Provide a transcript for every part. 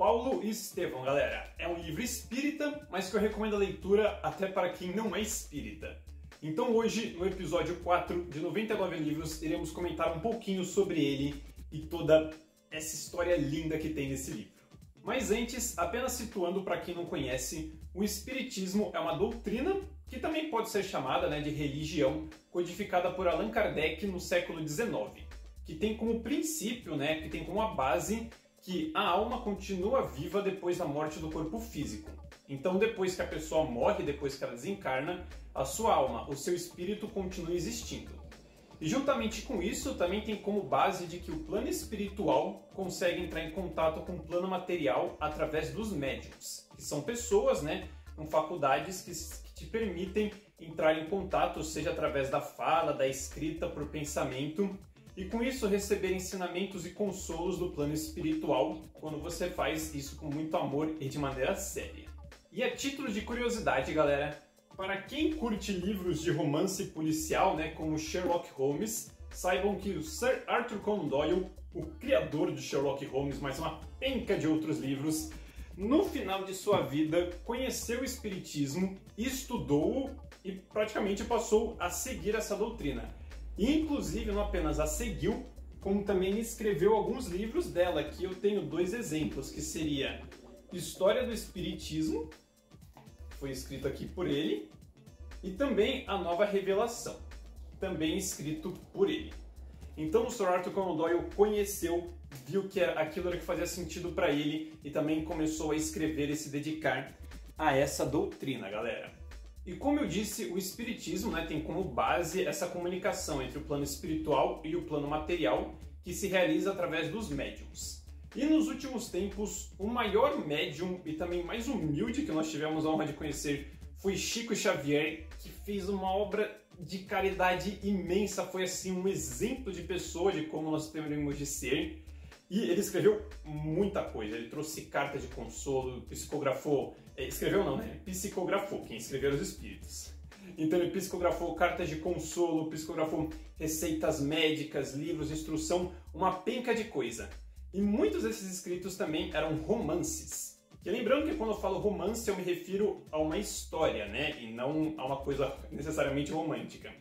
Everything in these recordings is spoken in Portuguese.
Paulo e Estevão, galera. É um livro espírita, mas que eu recomendo a leitura até para quem não é espírita. Então hoje, no episódio 4 de 99 livros, iremos comentar um pouquinho sobre ele e toda essa história linda que tem nesse livro. Mas antes, apenas situando para quem não conhece, o Espiritismo é uma doutrina que também pode ser chamada de religião, codificada por Allan Kardec no século XIX, que tem como princípio, que tem como a base que a alma continua viva depois da morte do corpo físico. Então, depois que a pessoa morre, depois que ela desencarna, a sua alma, o seu espírito continua existindo. E juntamente com isso, também tem como base de que o plano espiritual consegue entrar em contato com o plano material através dos médiuns, que são pessoas, com faculdades que te permitem entrar em contato, seja através da fala, da escrita, por pensamento, e com isso receber ensinamentos e consolos do plano espiritual quando você faz isso com muito amor e de maneira séria. E a título de curiosidade, galera, para quem curte livros de romance policial, como Sherlock Holmes, saibam que o Sir Arthur Conan Doyle, o criador de Sherlock Holmes, mais uma penca de outros livros, no final de sua vida conheceu o Espiritismo, estudou-o e praticamente passou a seguir essa doutrina. E, inclusive, não apenas a seguiu, como também escreveu alguns livros dela, que eu tenho dois exemplos, que seria História do Espiritismo, que foi escrito aqui por ele, e também A Nova Revelação, também escrito por ele. Então o Sir Arthur Conan Doyle conheceu, viu que aquilo era que fazia sentido para ele e também começou a escrever e se dedicar a essa doutrina, galera. E como eu disse, o Espiritismo tem como base essa comunicação entre o plano espiritual e o plano material que se realiza através dos médiums. E nos últimos tempos, o maior médium e também mais humilde que nós tivemos a honra de conhecer foi Chico Xavier, que fez uma obra de caridade imensa, foi assim um exemplo de pessoa, de como nós temos de ser. E ele escreveu muita coisa, ele trouxe cartas de consolo, psicografou, psicografou, quem escreveu os espíritos. Então ele psicografou cartas de consolo, psicografou receitas médicas, livros, instrução, uma penca de coisa. E muitos desses escritos também eram romances. E lembrando que quando eu falo romance, eu me refiro a uma história, e não a uma coisa necessariamente romântica.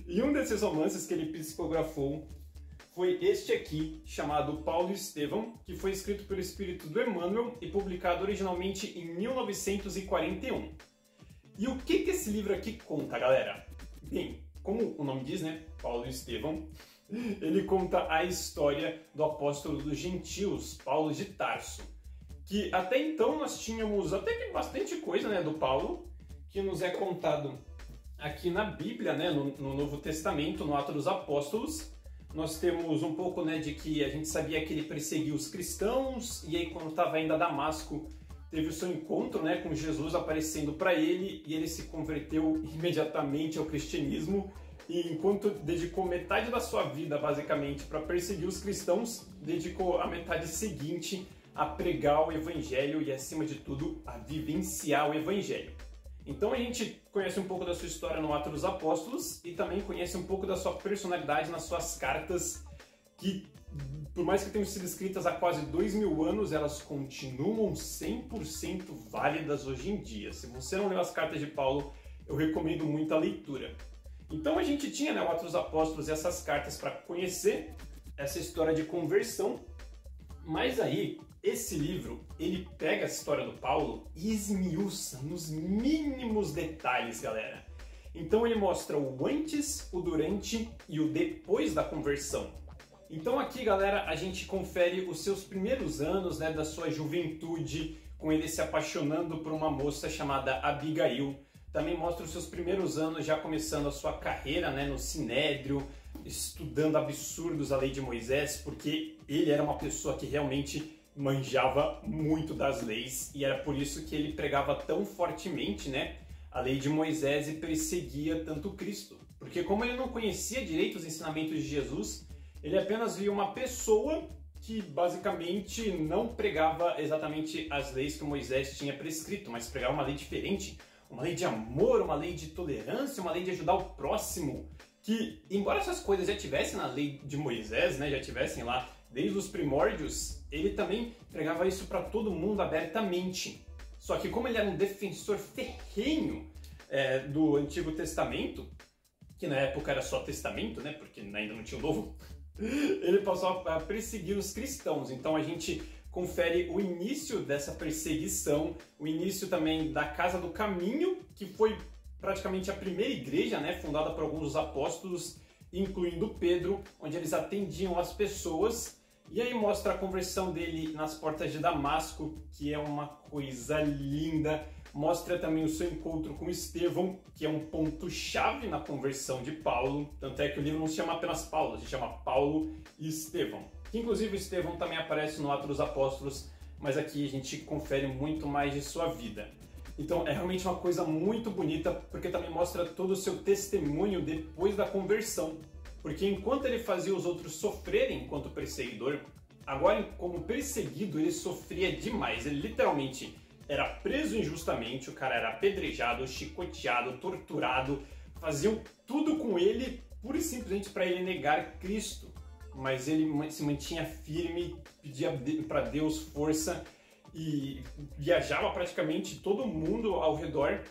E um desses romances que ele psicografou foi este aqui, chamado Paulo e Estevão, que foi escrito pelo espírito do Emmanuel e publicado originalmente em 1941. E o que esse livro aqui conta, galera? Bem, como o nome diz, Paulo e Estevão, ele conta a história do apóstolo dos gentios, Paulo de Tarso, que até então nós tínhamos até que bastante coisa do Paulo, que nos é contado aqui na Bíblia, no Novo Testamento, no Atos dos Apóstolos. Nós temos um pouco de que a gente sabia que ele perseguiu os cristãos, e aí quando estava indo a Damasco, teve o seu encontro com Jesus aparecendo para ele, e ele se converteu imediatamente ao cristianismo, e enquanto dedicou metade da sua vida, basicamente, para perseguir os cristãos, dedicou a metade seguinte a pregar o evangelho e, acima de tudo, a vivenciar o evangelho. Então a gente conhece um pouco da sua história no Atos dos Apóstolos e também conhece um pouco da sua personalidade nas suas cartas, que, por mais que tenham sido escritas há quase 2000 anos, elas continuam 100% válidas hoje em dia. Se você não leu as cartas de Paulo, eu recomendo muito a leitura. Então a gente tinha o Atos dos Apóstolos e essas cartas para conhecer essa história de conversão, mas aí esse livro, ele pega a história do Paulo e esmiuça nos mínimos detalhes, galera. Então ele mostra o antes, o durante e o depois da conversão. Então aqui, galera, a gente confere os seus primeiros anos, da sua juventude, com ele se apaixonando por uma moça chamada Abigail. Também mostra os seus primeiros anos já começando a sua carreira, no Sinédrio, estudando absurdos a lei de Moisés, porque ele era uma pessoa que realmente manjava muito das leis, e era por isso que ele pregava tão fortemente, a lei de Moisés, e perseguia tanto Cristo. Porque como ele não conhecia direito os ensinamentos de Jesus, ele apenas via uma pessoa que basicamente não pregava exatamente as leis que Moisés tinha prescrito, mas pregava uma lei diferente, uma lei de amor, uma lei de tolerância, uma lei de ajudar o próximo, que, embora essas coisas já tivessem na lei de Moisés, já tivessem lá desde os primórdios, ele também pregava isso para todo mundo abertamente. Só que como ele era um defensor ferrenho do Antigo Testamento, que na época era só Testamento, né, porque ainda não tinha o Novo, ele passou a perseguir os cristãos. Então a gente confere o início dessa perseguição, o início também da Casa do Caminho, que foi praticamente a primeira igreja, né, fundada por alguns dos apóstolos, incluindo Pedro, onde eles atendiam as pessoas. E aí mostra a conversão dele nas portas de Damasco, que é uma coisa linda. Mostra também o seu encontro com Estevão, que é um ponto-chave na conversão de Paulo. Tanto é que o livro não se chama apenas Paulo, se chama Paulo e Estevão. Que inclusive o Estevão também aparece no Atos dos Apóstolos, mas aqui a gente confere muito mais de sua vida. Então é realmente uma coisa muito bonita, porque também mostra todo o seu testemunho depois da conversão. Porque enquanto ele fazia os outros sofrerem enquanto perseguidor, agora como perseguido ele sofria demais. Ele literalmente era preso injustamente, o cara era apedrejado, chicoteado, torturado, faziam tudo com ele pura e simplesmente para ele negar Cristo. Mas ele se mantinha firme, pedia para Deus força e viajava praticamente todo mundo ao redor,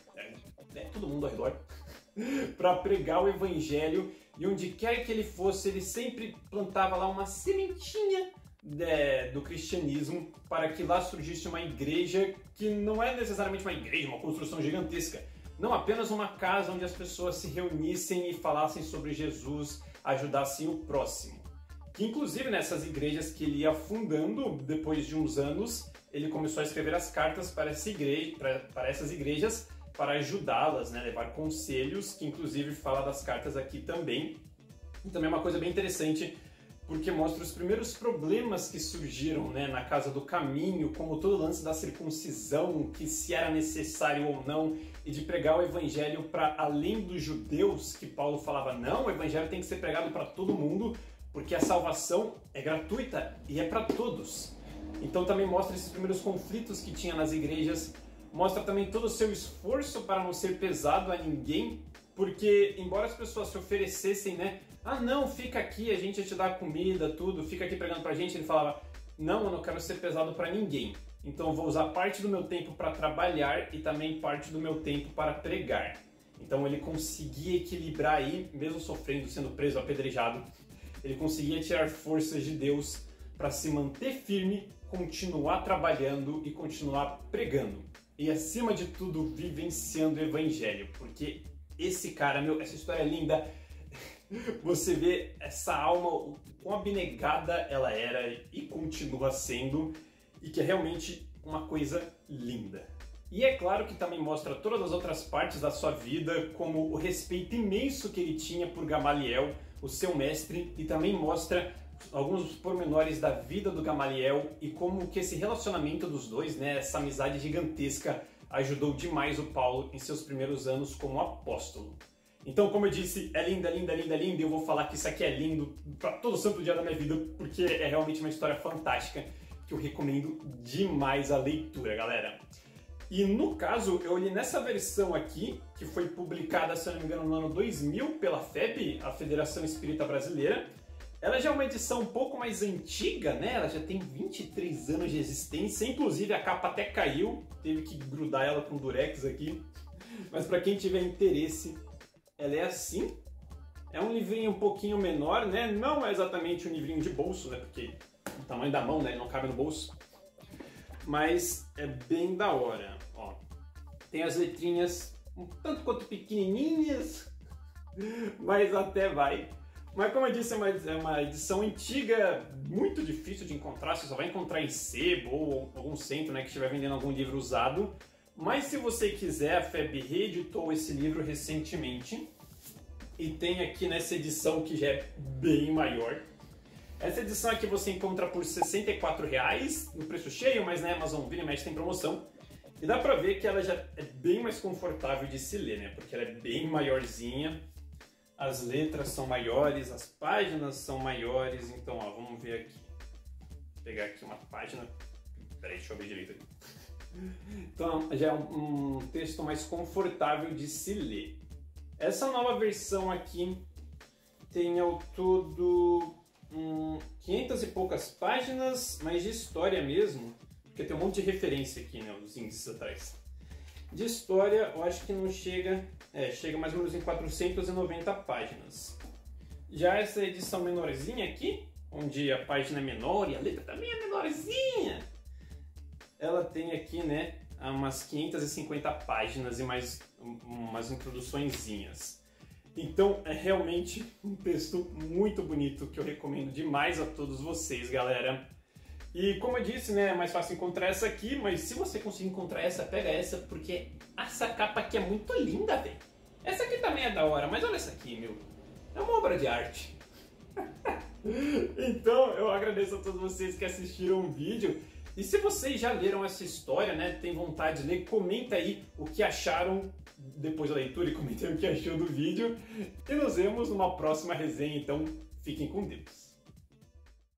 para pregar o evangelho, e onde quer que ele fosse, ele sempre plantava lá uma sementinha do cristianismo para que lá surgisse uma igreja que não é necessariamente uma igreja, uma construção gigantesca, não apenas uma casa onde as pessoas se reunissem e falassem sobre Jesus, ajudassem o próximo. Que inclusive nessas igrejas que ele ia fundando, depois de uns anos, ele começou a escrever as cartas para essas igrejas para ajudá-las, né, levar conselhos, que inclusive fala das cartas aqui também. E também é uma coisa bem interessante, porque mostra os primeiros problemas que surgiram, né, na Casa do Caminho, como todo o lance da circuncisão, que se era necessário ou não, e de pregar o evangelho para além dos judeus, que Paulo falava, não, o evangelho tem que ser pregado para todo mundo, porque a salvação é gratuita e é para todos. Então também mostra esses primeiros conflitos que tinha nas igrejas, mostra também todo o seu esforço para não ser pesado a ninguém, porque embora as pessoas se oferecessem, né, ah não, fica aqui, a gente te dá comida, tudo, fica aqui pregando pra gente, ele falava, não, eu não quero ser pesado para ninguém, então eu vou usar parte do meu tempo para trabalhar e também parte do meu tempo para pregar. Então ele conseguia equilibrar aí, mesmo sofrendo, sendo preso, apedrejado, ele conseguia tirar forças de Deus para se manter firme, continuar trabalhando e continuar pregando. E acima de tudo, vivenciando o evangelho, porque esse cara, essa história é linda. Você vê essa alma, o quão abnegada ela era e continua sendo, e que é realmente uma coisa linda. E é claro que também mostra todas as outras partes da sua vida, como o respeito imenso que ele tinha por Gamaliel, o seu mestre, e também mostra alguns pormenores da vida do Gamaliel e como que esse relacionamento dos dois, né, essa amizade gigantesca, ajudou demais o Paulo em seus primeiros anos como apóstolo. Então, como eu disse, é linda, linda, linda, linda, e eu vou falar que isso aqui é lindo para todo santo dia da minha vida, porque é realmente uma história fantástica, que eu recomendo demais a leitura, galera. E no caso, eu li nessa versão aqui, que foi publicada, se eu não me engano, no ano 2000 pela FEB, a Federação Espírita Brasileira. Ela já é uma edição um pouco mais antiga, né? Ela já tem 23 anos de existência, inclusive a capa até caiu, teve que grudar ela com durex aqui. Mas para quem tiver interesse, ela é assim. É um livrinho um pouquinho menor, né? Não é exatamente um livrinho de bolso, né? Porque o tamanho da mão, né? Ele não cabe no bolso. Mas é bem da hora, ó. Tem as letrinhas um tanto quanto pequenininhas, mas até vai. Mas como eu disse, é uma edição antiga, muito difícil de encontrar, você só vai encontrar em sebo ou algum centro, né, que estiver vendendo algum livro usado. Mas se você quiser, a FEB reeditou esse livro recentemente e tem aqui nessa edição que já é bem maior. Essa edição aqui você encontra por R$ 64,00 no preço cheio, mas na Amazon vira e mexe tem promoção. E dá pra ver que ela já é bem mais confortável de se ler, né? Porque ela é bem maiorzinha, as letras são maiores, as páginas são maiores. Então, ó, vamos ver aqui. Vou pegar aqui uma página. Peraí, deixa eu ver direito aqui. Então, já é um texto mais confortável de se ler. Essa nova versão aqui tem ao todo 500 e poucas páginas, mas de história mesmo, porque tem um monte de referência aqui, né, os índices atrás. De história, eu acho que não chega, chega mais ou menos em 490 páginas. Já essa edição menorzinha aqui, onde a página é menor e a letra também é menorzinha, ela tem aqui, né, umas 550 páginas e mais umas introduçõezinhas. Então é realmente um texto muito bonito que eu recomendo demais a todos vocês, galera. E como eu disse, né, é mais fácil encontrar essa aqui, mas se você conseguir encontrar essa, pega essa, porque essa capa aqui é muito linda, velho. Essa aqui também é da hora, mas olha essa aqui, meu. É uma obra de arte. Então eu agradeço a todos vocês que assistiram o vídeo. E se vocês já leram essa história, né, tem vontade de ler, comenta aí o que acharam depois da leitura e comentem o que achou do vídeo. E nos vemos numa próxima resenha, então fiquem com Deus.